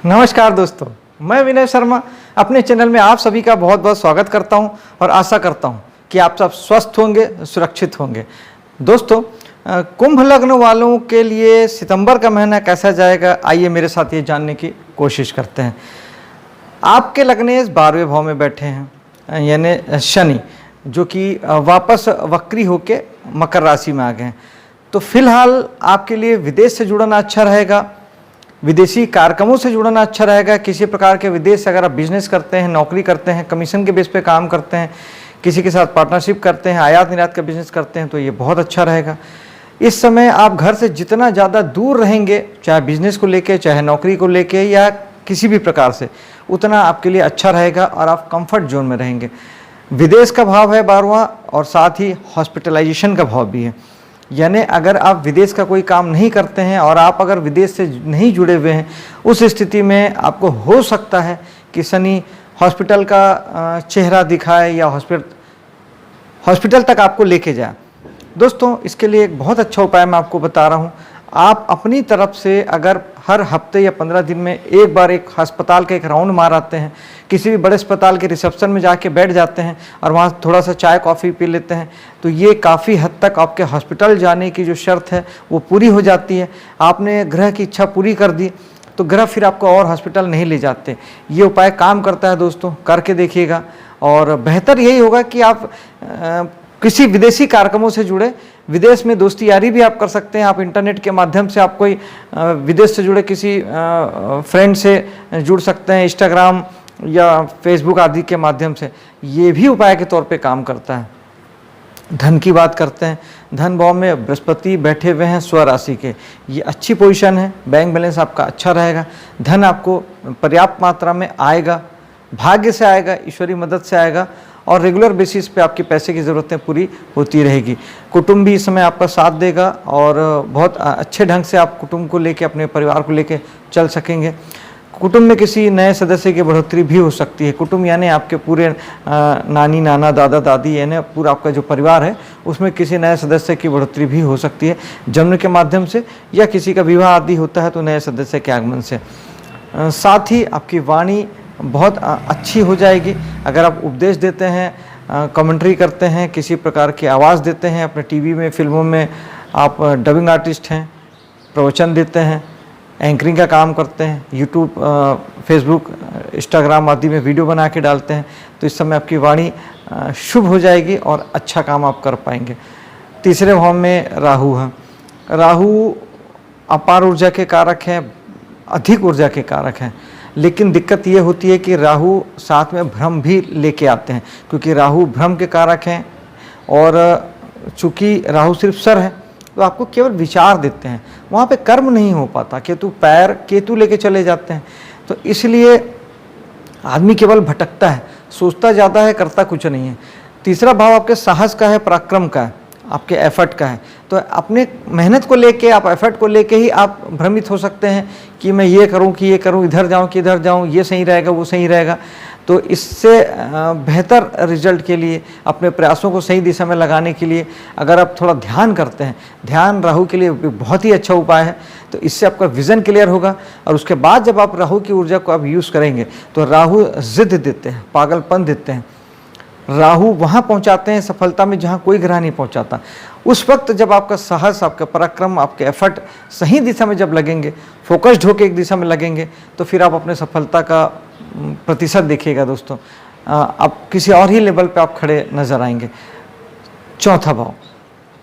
नमस्कार दोस्तों, मैं विनय शर्मा अपने चैनल में आप सभी का बहुत बहुत स्वागत करता हूं और आशा करता हूं कि आप सब स्वस्थ होंगे, सुरक्षित होंगे। दोस्तों, कुंभ लग्न वालों के लिए सितंबर का महीना कैसा जाएगा, आइए मेरे साथ ये जानने की कोशिश करते हैं। आपके लग्नेश 12वें भाव में बैठे हैं, यानी शनि, जो कि वापस वक्री होके मकर राशि में आ गए हैं। तो फिलहाल आपके लिए विदेश से जुड़ना अच्छा रहेगा, विदेशी कार्यक्रमों से जुड़ना अच्छा रहेगा। किसी प्रकार के विदेश से अगर आप बिजनेस करते हैं, नौकरी करते हैं, कमीशन के बेस पे काम करते हैं, किसी के साथ पार्टनरशिप करते हैं, आयात निर्यात का बिजनेस करते हैं, तो ये बहुत अच्छा रहेगा। इस समय आप घर से जितना ज़्यादा दूर रहेंगे, चाहे बिजनेस को लेके, चाहे नौकरी को लेके या किसी भी प्रकार से, उतना आपके लिए अच्छा रहेगा और आप कंफर्ट जोन में रहेंगे। विदेश का भाव है 12वां और साथ ही हॉस्पिटलाइजेशन का भाव भी है, यानी अगर आप विदेश का कोई काम नहीं करते हैं और आप अगर विदेश से नहीं जुड़े हुए हैं, उस स्थिति में आपको हो सकता है कि शनि हॉस्पिटल का चेहरा दिखाए या हॉस्पिटल तक आपको लेके जाए। दोस्तों, इसके लिए एक बहुत अच्छा उपाय मैं आपको बता रहा हूँ। आप अपनी तरफ से अगर हर हफ्ते या 15 दिन में एक बार एक अस्पताल का एक राउंड मार आते हैं, किसी भी बड़े अस्पताल के रिसेप्शन में जाके बैठ जाते हैं और वहाँ थोड़ा सा चाय कॉफ़ी पी लेते हैं, तो ये काफ़ी हद तक आपके हॉस्पिटल जाने की जो शर्त है वो पूरी हो जाती है। आपने ग्रह की इच्छा पूरी कर दी तो ग्रह फिर आपको और हॉस्पिटल नहीं ले जाते। ये उपाय काम करता है दोस्तों, करके देखिएगा। और बेहतर यही होगा कि आप किसी विदेशी कार्यक्रमों से जुड़े, विदेश में दोस्ती यारी भी आप कर सकते हैं। आप इंटरनेट के माध्यम से आप कोई विदेश से जुड़े किसी फ्रेंड से जुड़ सकते हैं, इंस्टाग्राम या फेसबुक आदि के माध्यम से। ये भी उपाय के तौर पे काम करता है। धन की बात करते हैं। धन भाव में बृहस्पति बैठे हुए हैं स्वराशि के, ये अच्छी पोजीशन है। बैंक बैलेंस आपका अच्छा रहेगा। धन आपको पर्याप्त मात्रा में आएगा, भाग्य से आएगा, ईश्वरी मदद से आएगा और रेगुलर बेसिस पे आपकी पैसे की ज़रूरतें पूरी होती रहेगी। कुटुंब भी इस समय आपका साथ देगा और बहुत अच्छे ढंग से आप कुटुंब को लेके, अपने परिवार को लेके चल सकेंगे। कुटुंब में किसी नए सदस्य की बढ़ोतरी भी हो सकती है। कुटुंब यानी आपके पूरे नानी, नाना, दादा, दादी, यानी पूरा आपका जो परिवार है उसमें किसी नए सदस्य की बढ़ोतरी भी हो सकती है, जन्म के माध्यम से या किसी का विवाह आदि होता है तो नए सदस्य के आगमन से। साथ ही आपकी वाणी बहुत अच्छी हो जाएगी। अगर आप उपदेश देते हैं, कमेंट्री करते हैं, किसी प्रकार की आवाज़ देते हैं, अपने टीवी में, फिल्मों में आप डबिंग आर्टिस्ट हैं, प्रवचन देते हैं, एंकरिंग का काम करते हैं, यूट्यूब, फेसबुक, इंस्टाग्राम आदि में वीडियो बना के डालते हैं, तो इस समय आपकी वाणी शुभ हो जाएगी और अच्छा काम आप कर पाएंगे। तीसरे भाव में राहु है। राहु अपार ऊर्जा के कारक हैं, अधिक ऊर्जा के कारक हैं, लेकिन दिक्कत ये होती है कि राहु साथ में भ्रम भी लेके आते हैं, क्योंकि राहु भ्रम के कारक हैं और चूँकि राहु सिर्फ सर है तो आपको केवल विचार देते हैं, वहाँ पे कर्म नहीं हो पाता। केतु लेके चले जाते हैं, तो इसलिए आदमी केवल भटकता है, सोचता ज़्यादा है, करता कुछ नहीं है। तीसरा भाव आपके साहस का है, पराक्रम का है, आपके एफर्ट का है। तो अपने मेहनत को लेके, आप एफर्ट को लेके ही आप भ्रमित हो सकते हैं कि मैं ये करूं कि ये करूं, इधर जाऊं कि इधर जाऊं, ये सही रहेगा, वो सही रहेगा। तो इससे बेहतर रिजल्ट के लिए, अपने प्रयासों को सही दिशा में लगाने के लिए अगर आप थोड़ा ध्यान करते हैं, ध्यान राहु के लिए बहुत ही अच्छा उपाय है। तो इससे आपका विज़न क्लियर होगा और उसके बाद जब आप राहु की ऊर्जा को आप यूज़ करेंगे तो राहु जिद देते हैं, पागलपन देते हैं। राहु वहाँ पहुँचाते हैं सफलता में जहाँ कोई ग्रह नहीं पहुँचाता। उस वक्त जब आपका साहस, आपका पराक्रम, आपके एफर्ट सही दिशा में जब लगेंगे, फोकस्ड होकर एक दिशा में लगेंगे, तो फिर आप अपने सफलता का प्रतिशत देखिएगा दोस्तों, आप किसी और ही लेवल पे आप खड़े नजर आएंगे। चौथा भाव,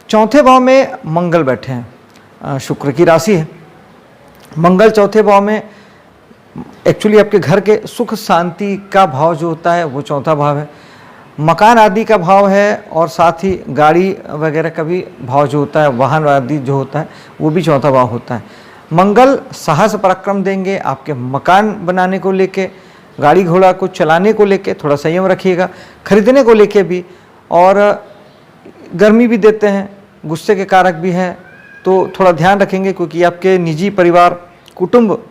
चौथे भाव में मंगल बैठे हैं, शुक्र की राशि है। मंगल चौथे भाव में एक्चुअली आपके घर के सुख शांति का भाव जो होता है वो चौथा भाव है। मकान आदि का भाव है और साथ ही गाड़ी वगैरह का भी भाव जो होता है, वाहन आदि जो होता है वो भी चौथा भाव होता है। मंगल साहस पराक्रम देंगे आपके मकान बनाने को लेके, गाड़ी घोड़ा को चलाने को लेके थोड़ा संयम रखिएगा, खरीदने को लेके भी, और गर्मी भी देते हैं, गुस्से के कारक भी हैं, तो थोड़ा ध्यान रखेंगे, क्योंकि आपके निजी परिवार, कुटुंब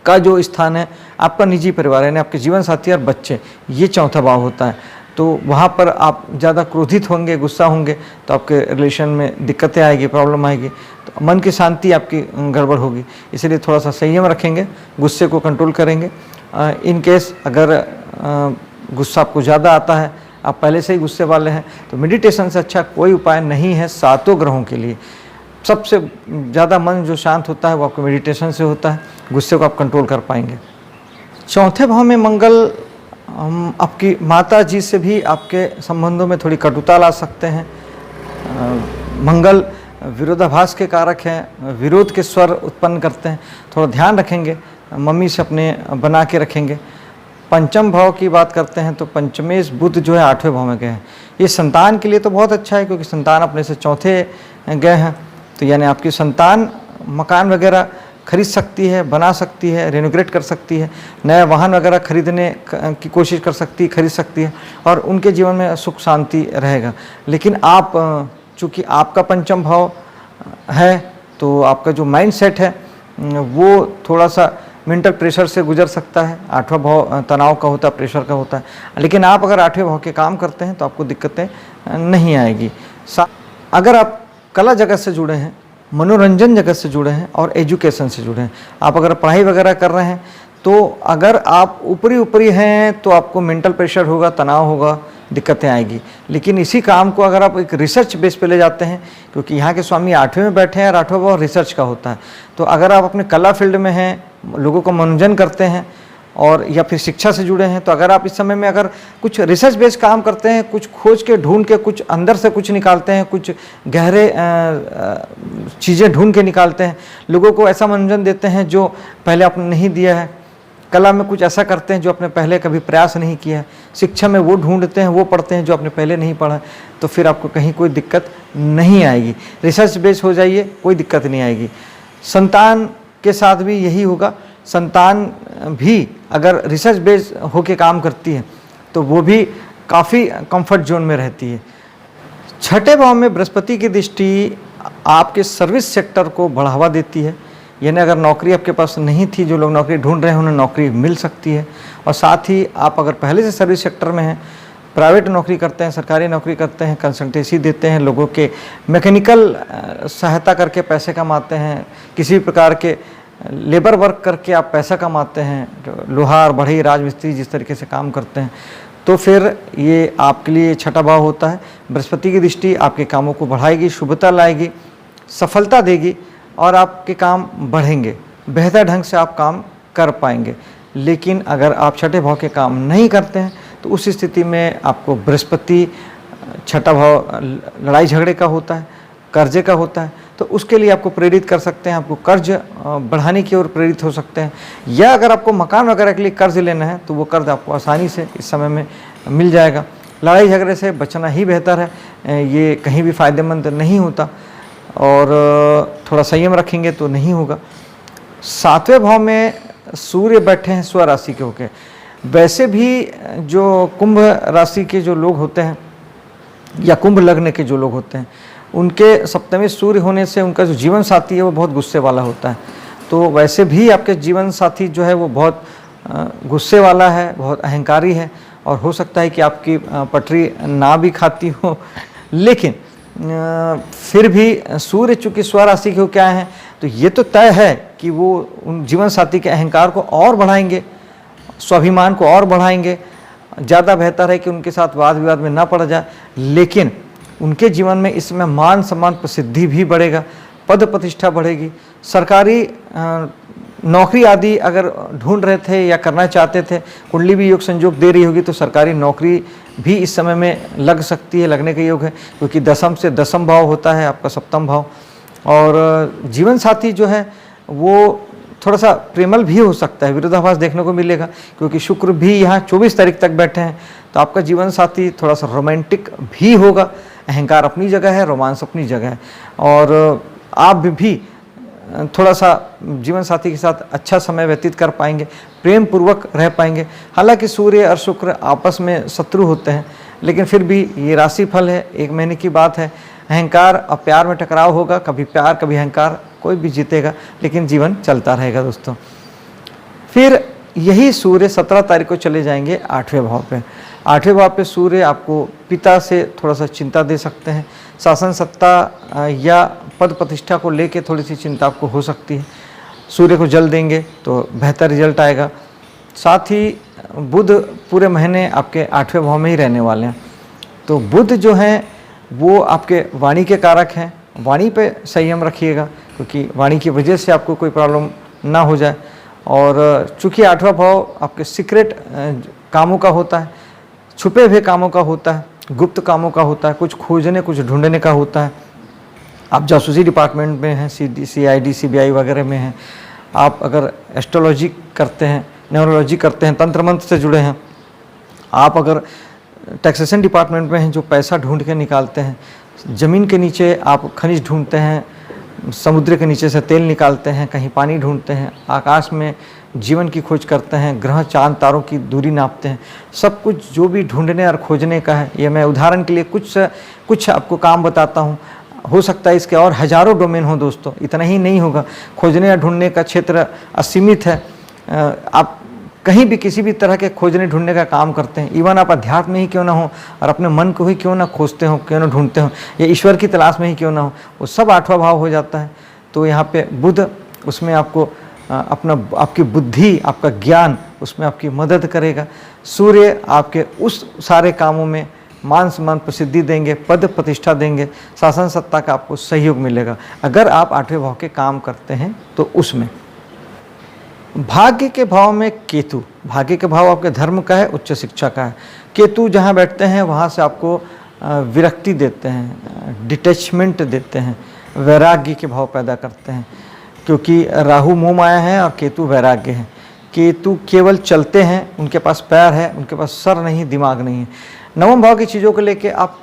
का जो स्थान है, आपका निजी परिवार यानी आपके जीवन साथी और बच्चे, ये चौथा भाव होता है। तो वहाँ पर आप ज़्यादा क्रोधित होंगे, गुस्सा होंगे, तो आपके रिलेशन में दिक्कतें आएगी, प्रॉब्लम आएगी, तो मन की शांति आपकी गड़बड़ होगी। इसलिए थोड़ा सा संयम रखेंगे, गुस्से को कंट्रोल करेंगे। इन केस अगर गुस्सा आपको ज़्यादा आता है, आप पहले से ही गुस्से वाले हैं, तो मेडिटेशन से अच्छा कोई उपाय नहीं है सातों ग्रहों के लिए। सबसे ज़्यादा मन जो शांत होता है वो आपको मेडिटेशन से होता है, गुस्से को आप कंट्रोल कर पाएंगे। चौथे भाव में मंगल आपकी माता जी से भी आपके संबंधों में थोड़ी कटुता ला सकते हैं। मंगल विरोधाभास के कारक हैं, विरोध के स्वर उत्पन्न करते हैं, थोड़ा ध्यान रखेंगे, मम्मी से अपने बना के रखेंगे। पंचम भाव की बात करते हैं तो पंचमेश बुध जो है 8वें भाव में गए हैं। ये संतान के लिए तो बहुत अच्छा है, क्योंकि संतान अपने से चौथे गए हैं, तो यानी आपकी संतान मकान वगैरह खरीद सकती है, बना सकती है, रेनोवेट कर सकती है, नया वाहन वगैरह खरीदने की कोशिश कर सकती है, खरीद सकती है, और उनके जीवन में सुख शांति रहेगा। लेकिन आप चूँकि आपका पंचम भाव है, तो आपका जो माइंड सेट है वो थोड़ा सा मेंटल प्रेशर से गुजर सकता है। 8वां भाव तनाव का होता है, प्रेशर का होता है। लेकिन आप अगर 8वें भाव के काम करते हैं तो आपको दिक्कतें नहीं आएगी। अगर आप कला जगत से जुड़े हैं, मनोरंजन जगत से जुड़े हैं और एजुकेशन से जुड़े हैं, आप अगर पढ़ाई वगैरह कर रहे हैं, तो अगर आप ऊपरी हैं तो आपको मेंटल प्रेशर होगा, तनाव होगा, दिक्कतें आएगी। लेकिन इसी काम को अगर आप एक रिसर्च बेस पे ले जाते हैं, क्योंकि यहाँ के स्वामी 8वें में बैठे हैं और 8वां भाव रिसर्च का होता है, तो अगर आप अपने कला फील्ड में हैं, लोगों को मनोरंजन करते हैं और या फिर शिक्षा से जुड़े हैं, तो अगर आप इस समय में अगर कुछ रिसर्च बेस्ड काम करते हैं, कुछ खोज के ढूंढ के कुछ अंदर से कुछ निकालते हैं, कुछ गहरे चीज़ें ढूंढ के निकालते हैं, लोगों को ऐसा मनोरंजन देते हैं जो पहले आपने नहीं दिया है, कला में कुछ ऐसा करते हैं जो आपने पहले कभी प्रयास नहीं किया है, शिक्षा में वो ढूंढते हैं, वो पढ़ते हैं जो आपने पहले नहीं पढ़ा, तो फिर आपको कहीं कोई दिक्कत नहीं आएगी। रिसर्च बेस्ड हो जाइए, कोई दिक्कत नहीं आएगी। संतान के साथ भी यही होगा। संतान भी अगर रिसर्च बेस्ड होके काम करती है तो वो भी काफ़ी कंफर्ट जोन में रहती है। 6ठे भाव में बृहस्पति की दृष्टि आपके सर्विस सेक्टर को बढ़ावा देती है, यानी अगर नौकरी आपके पास नहीं थी, जो लोग नौकरी ढूंढ रहे हैं उन्हें नौकरी मिल सकती है। और साथ ही आप अगर पहले से सर्विस सेक्टर में हैं, प्राइवेट नौकरी करते हैं, सरकारी नौकरी करते हैं, कंसल्टेंसी देते हैं, लोगों के मैकेनिकल सहायता करके पैसे कमाते हैं, किसी प्रकार के लेबर वर्क करके आप पैसा कमाते हैं, लोहार, बढ़ई, राजमिस्त्री जिस तरीके से काम करते हैं, तो फिर ये आपके लिए 6ठा भाव होता है। बृहस्पति की दृष्टि आपके कामों को बढ़ाएगी, शुभता लाएगी, सफलता देगी और आपके काम बढ़ेंगे, बेहतर ढंग से आप काम कर पाएंगे। लेकिन अगर आप 6ठे भाव के काम नहीं करते हैं तो उस स्थिति में आपको बृहस्पति 6ठा भाव लड़ाई झगड़े का होता है, कर्जे का होता है, तो उसके लिए आपको प्रेरित कर सकते हैं, आपको कर्ज बढ़ाने की ओर प्रेरित हो सकते हैं। या अगर आपको मकान वगैरह के लिए कर्ज लेना है तो वो कर्ज आपको आसानी से इस समय में मिल जाएगा। लड़ाई झगड़े से बचना ही बेहतर है, ये कहीं भी फ़ायदेमंद नहीं होता, और थोड़ा संयम रखेंगे तो नहीं होगा। 7वें भाव में सूर्य बैठे हैं स्व राशि के होके। वैसे भी जो कुंभ राशि के जो लोग होते हैं या कुंभ लग्न के जो लोग होते हैं, उनके सप्तमी सूर्य होने से उनका जो जीवन साथी है वो बहुत गुस्से वाला होता है। तो वैसे भी आपके जीवन साथी जो है वो बहुत गुस्से वाला है, बहुत अहंकारी है, और हो सकता है कि आपकी पटरी ना भी खाती हो। लेकिन फिर भी सूर्य चूँकि स्व राशि के क्या है, तो ये तो तय है कि वो उन जीवन साथी के अहंकार को और बढ़ाएंगे, स्वाभिमान को और बढ़ाएंगे। ज़्यादा बेहतर है कि उनके साथ वाद विवाद में ना पड़ जाए, लेकिन उनके जीवन में इसमें मान सम्मान प्रसिद्धि भी बढ़ेगा, पद प्रतिष्ठा बढ़ेगी। सरकारी नौकरी आदि अगर ढूंढ रहे थे या करना चाहते थे, कुंडली भी योग संयोग दे रही होगी तो सरकारी नौकरी भी इस समय में लग सकती है, लगने का योग है, क्योंकि दशम से दशम भाव होता है आपका सप्तम भाव। और जीवन साथी जो है वो थोड़ा सा प्रेमल भी हो सकता है, विरोधाभास देखने को मिलेगा, क्योंकि शुक्र भी यहाँ 24 तारीख तक बैठे हैं, तो आपका जीवन साथी थोड़ा सा रोमांटिक भी होगा। अहंकार अपनी जगह है, रोमांस अपनी जगह है, और आप भी थोड़ा सा जीवन साथी के साथ अच्छा समय व्यतीत कर पाएंगे, प्रेम पूर्वक रह पाएंगे। हालांकि सूर्य और शुक्र आपस में शत्रु होते हैं, लेकिन फिर भी ये राशि फल है, 1 महीने की बात है। अहंकार और प्यार में टकराव होगा, कभी प्यार कभी अहंकार, कोई भी जीतेगा, लेकिन जीवन चलता रहेगा दोस्तों। फिर यही सूर्य 17 तारीख को चले जाएंगे 8वें भाव पे। 8वें भाव पे सूर्य आपको पिता से थोड़ा सा चिंता दे सकते हैं। शासन सत्ता या पद प्रतिष्ठा को लेके थोड़ी सी चिंता आपको हो सकती है। सूर्य को जल देंगे तो बेहतर रिजल्ट आएगा। साथ ही बुध पूरे महीने आपके 8वें भाव में ही रहने वाले हैं। तो बुध जो हैं वो आपके वाणी के कारक हैं। वाणी पे संयम रखिएगा, क्योंकि वाणी की वजह से आपको कोई प्रॉब्लम ना हो जाए। और चूँकि 8वां भाव आपके सीक्रेट कामों का होता है, छुपे हुए कामों का होता है, गुप्त कामों का होता है, कुछ खोजने कुछ ढूंढने का होता है। आप जासूसी डिपार्टमेंट में हैं, CID CBI वगैरह में हैं, आप अगर एस्ट्रोलॉजी करते हैं, न्यूरोलॉजी करते हैं, तंत्र मंत्र से जुड़े हैं, आप अगर टैक्सेशन डिपार्टमेंट में हैं जो पैसा ढूंढ के निकालते हैं, ज़मीन के नीचे आप खनिज ढूंढते हैं, समुद्र के नीचे से तेल निकालते हैं, कहीं पानी ढूंढते हैं, आकाश में जीवन की खोज करते हैं, ग्रह चांद तारों की दूरी नापते हैं, सब कुछ जो भी ढूंढने और खोजने का है। ये मैं उदाहरण के लिए कुछ आपको काम बताता हूँ। हो सकता है इसके और हज़ारों डोमेन हो दोस्तों, इतना ही नहीं होगा। खोजने या ढूंढने का क्षेत्र असीमित है। आप कहीं भी किसी भी तरह के खोजने ढूंढने का काम करते हैं, इवन आप अध्यात्म में ही क्यों ना हो और अपने मन को ही क्यों ना खोजते हो, क्यों ना ढूंढते हो, या ईश्वर की तलाश में ही क्यों ना हो, वो सब 8वां भाव हो जाता है। तो यहाँ पे बुध उसमें आपको आपकी बुद्धि, आपका ज्ञान उसमें आपकी मदद करेगा। सूर्य आपके उस सारे कामों में मान सम्मान प्रसिद्धि देंगे, पद प्रतिष्ठा देंगे, शासन सत्ता का आपको सहयोग मिलेगा अगर आप 8वें भाव के काम करते हैं तो उसमें। भाग्य के भाव में केतु, भाग्य के भाव आपके धर्म का है, उच्च शिक्षा का है। केतु जहाँ बैठते हैं वहाँ से आपको विरक्ति देते हैं, डिटैचमेंट देते हैं, वैराग्य के भाव पैदा करते हैं, क्योंकि राहु मोह माया है और केतु वैराग्य है। केतु केवल चलते हैं, उनके पास पैर है, उनके पास सर नहीं, दिमाग नहीं है। 9वें भाव की चीज़ों को लेके आप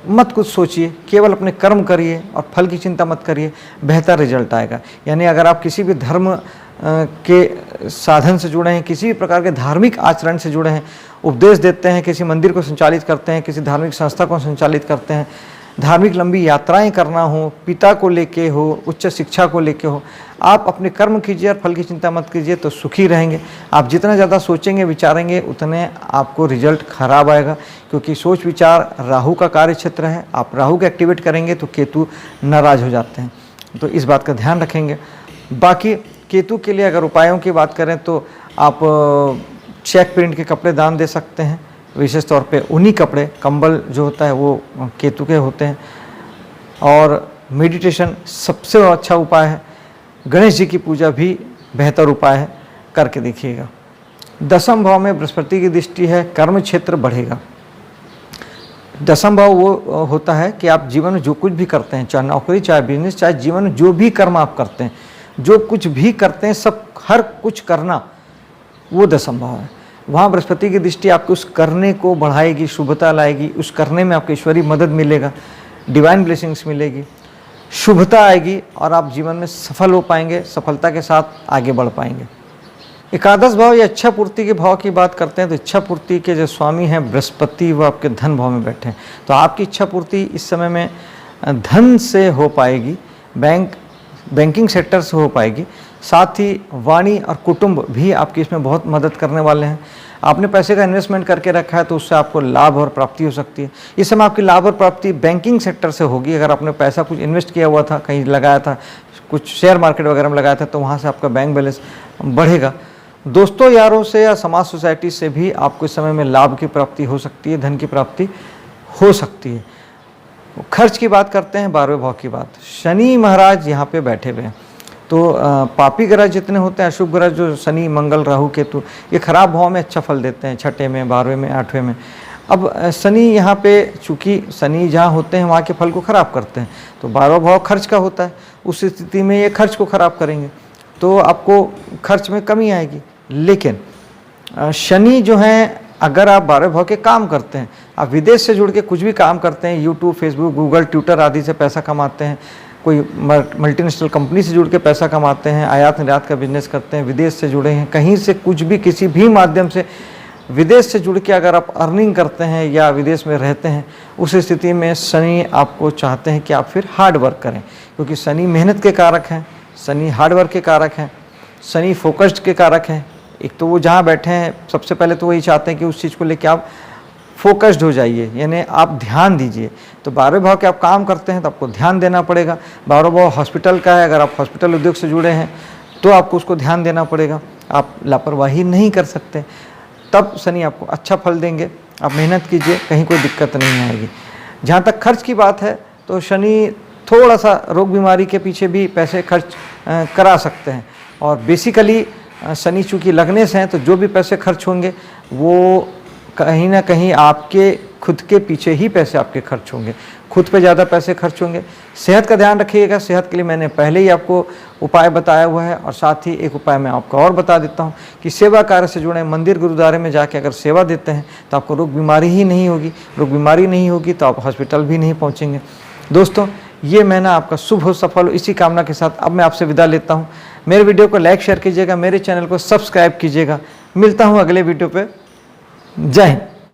मत कुछ सोचिए, केवल अपने कर्म करिए और फल की चिंता मत करिए, बेहतर रिजल्ट आएगा। यानी अगर आप किसी भी धर्म के साधन से जुड़े हैं, किसी भी प्रकार के धार्मिक आचरण से जुड़े हैं, उपदेश देते हैं, किसी मंदिर को संचालित करते हैं, किसी धार्मिक संस्था को संचालित करते हैं, धार्मिक लंबी यात्राएं करना हो, पिता को लेके हो, उच्च शिक्षा को लेके हो, आप अपने कर्म कीजिए और फल की चिंता मत कीजिए तो सुखी रहेंगे। आप जितना ज़्यादा सोचेंगे विचारेंगे उतने आपको रिजल्ट खराब आएगा, क्योंकि सोच विचार राहु का कार्य क्षेत्र है। आप राहु को एक्टिवेट करेंगे तो केतु नाराज हो जाते हैं, तो इस बात का ध्यान रखेंगे। बाकी केतु के लिए अगर उपायों की बात करें तो आप चेक प्रिंट के कपड़े दान दे सकते हैं, विशेष तौर पे ऊनी कपड़े, कंबल जो होता है वो केतु के होते हैं। और मेडिटेशन सबसे अच्छा उपाय है। गणेश जी की पूजा भी बेहतर उपाय है, करके देखिएगा। 10वें भाव में बृहस्पति की दृष्टि है, कर्म क्षेत्र बढ़ेगा। 10वां भाव वो होता है कि आप जीवन में जो कुछ भी करते हैं, चाहे नौकरी, चाहे बिजनेस, चाहे जीवन में जो भी कर्म आप करते हैं, जो कुछ भी करते हैं, सब हर कुछ करना, वो 10वां भाव है। वहाँ बृहस्पति की दृष्टि आपको उस करने को बढ़ाएगी, शुभता लाएगी, उस करने में आपको ईश्वरीय मदद मिलेगा, डिवाइन ब्लेसिंग्स मिलेगी, शुभता आएगी और आप जीवन में सफल हो पाएंगे, सफलता के साथ आगे बढ़ पाएंगे। 11वां भाव या इच्छा पूर्ति के भाव की बात करते हैं तो इच्छा पूर्ति के जो स्वामी हैं बृहस्पति, वो आपके धन भाव में बैठे हैं, तो आपकी इच्छा पूर्ति इस समय में धन से हो पाएगी, बैंकिंग सेक्टर से हो पाएगी। साथ ही वाणी और कुटुंब भी आपकी इसमें बहुत मदद करने वाले हैं। आपने पैसे का इन्वेस्टमेंट करके रखा है तो उससे आपको लाभ और प्राप्ति हो सकती है। इस समय आपकी लाभ और प्राप्ति बैंकिंग सेक्टर से होगी। अगर आपने पैसा कुछ इन्वेस्ट किया हुआ था, कहीं लगाया था, कुछ शेयर मार्केट वगैरह में लगाया था, तो वहाँ से आपका बैंक बैलेंस बढ़ेगा। दोस्तों यारों से या समाज सोसाइटी से भी आपको इस समय में लाभ की प्राप्ति हो सकती है, धन की प्राप्ति हो सकती है। खर्च की बात करते हैं, 12वें भाव की बात। शनि महाराज यहाँ पे बैठे हुए हैं, तो पापी ग्रह जितने होते हैं, अशुभ ग्रह जो शनि, मंगल, राहु, केतु, ये खराब भाव में अच्छा फल देते हैं, 6ठे में, 12वें में, 8वें में। अब शनि यहाँ पे, चूँकि शनि जहाँ होते हैं वहाँ के फल को खराब करते हैं, तो 12वां भाव खर्च का होता है, उस स्थिति में ये खर्च को खराब करेंगे, तो आपको खर्च में कमी आएगी। लेकिन शनि जो हैं, अगर आप 12वें भाव के काम करते हैं, आप विदेश से जुड़ के कुछ भी काम करते हैं, यूट्यूब, फेसबुक, गूगल, ट्विटर आदि से पैसा कमाते हैं, कोई मल्टीनेशनल कंपनी से जुड़ के पैसा कमाते हैं, आयात निर्यात का बिजनेस करते हैं, विदेश से जुड़े हैं, कहीं से कुछ भी किसी भी माध्यम से विदेश से जुड़ के अगर आप अर्निंग करते हैं या विदेश में रहते हैं, उस स्थिति में शनि आपको चाहते हैं कि आप फिर हार्ड वर्क करें, क्योंकि शनि मेहनत के कारक हैं, शनि हार्ड वर्क के कारक हैं, शनि फोकस्ड के कारक हैं, एक तो वो जहाँ बैठे हैं सबसे पहले तो वही चाहते हैं कि उस चीज़ को लेकर आप फोकस्ड हो जाइए, यानी आप ध्यान दीजिए। तो 12वें भाव के आप काम करते हैं तो आपको ध्यान देना पड़ेगा। 12वां भाव हॉस्पिटल का है, अगर आप हॉस्पिटल उद्योग से जुड़े हैं तो आपको उसको ध्यान देना पड़ेगा, आप लापरवाही नहीं कर सकते, तब शनि आपको अच्छा फल देंगे। आप मेहनत कीजिए, कहीं कोई दिक्कत नहीं आएगी। जहाँ तक खर्च की बात है तो शनि थोड़ा सा रोग बीमारी के पीछे भी पैसे खर्च करा सकते हैं, और बेसिकली शनि चूँकि लगने से हैं तो जो भी पैसे खर्च होंगे वो कहीं ना कहीं आपके खुद के पीछे ही पैसे आपके खर्च होंगे, खुद पे ज़्यादा पैसे खर्च होंगे। सेहत का ध्यान रखिएगा, सेहत के लिए मैंने पहले ही आपको उपाय बताया हुआ है, और साथ ही एक उपाय मैं आपको और बता देता हूँ कि सेवा कार्य से जुड़े मंदिर गुरुद्वारे में जाके अगर सेवा देते हैं तो आपको रोग बीमारी ही नहीं होगी, रोग बीमारी नहीं होगी तो आप हॉस्पिटल भी नहीं पहुँचेंगे। दोस्तों, ये महीना आपका शुभ हो, सफल हो, इसी कामना के साथ अब मैं आपसे विदा लेता हूँ। मेरे वीडियो को लाइक शेयर कीजिएगा, मेरे चैनल को सब्सक्राइब कीजिएगा। मिलता हूँ अगले वीडियो पे। जय हिंद।